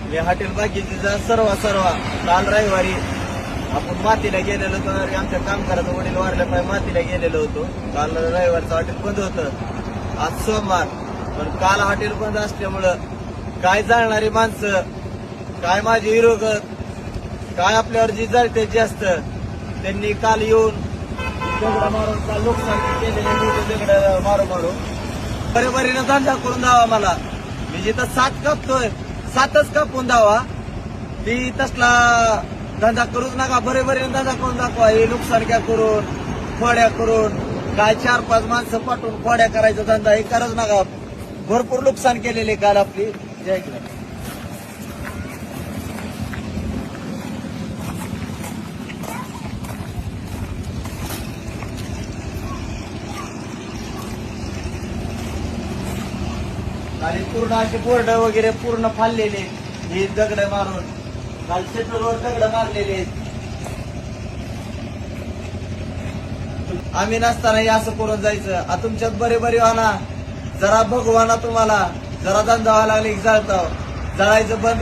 मी hotel बाकीचे सर्व काल रविवारी आपण मातीला गेलेलो होतो. आमच्या कामगाराचं वडील वारल्यामुळे मातीला गेलेलो होतो. काल रविवारचं हॉटेल बंद होतं. आज सोमवार, पण काल हॉटेल बंद असल्यामुळं काय जाणणारी माणसं, काय माझे विरोधक, काय आपल्यावर जी जळते जास्त, त्यांनी काल येऊन दगड मारून काल नुकसान केलेले मोठे दगड मारून बरेबरीनं धंदा करून द्यावा. मला मी जिथं 7 कापतोय 7च कापून द्यावा. ती तसला धंदा करूच नका. बरेबरीनं धंदा करून दाखवा. हे नुकसान क्या करून, खोड्या करून, काय 4-5 माणसं पाठवून खोड्या करायचा धंदा हे करच नका. भरपूर नुकसान केलेले काल आपली. जय हिंद. आणि पूर्ण असे बोर्ड वगैरे पूर्ण फाडलेले, हे दगड मारून काल सेटलवर दगड मारलेले. आम्ही नसताना हे असं करून जायचं. तुमच्यात बरे व्हा ना, जरा भगवाना तुम्हाला जरा धंदा व्हायला लागले की जळायचं बंद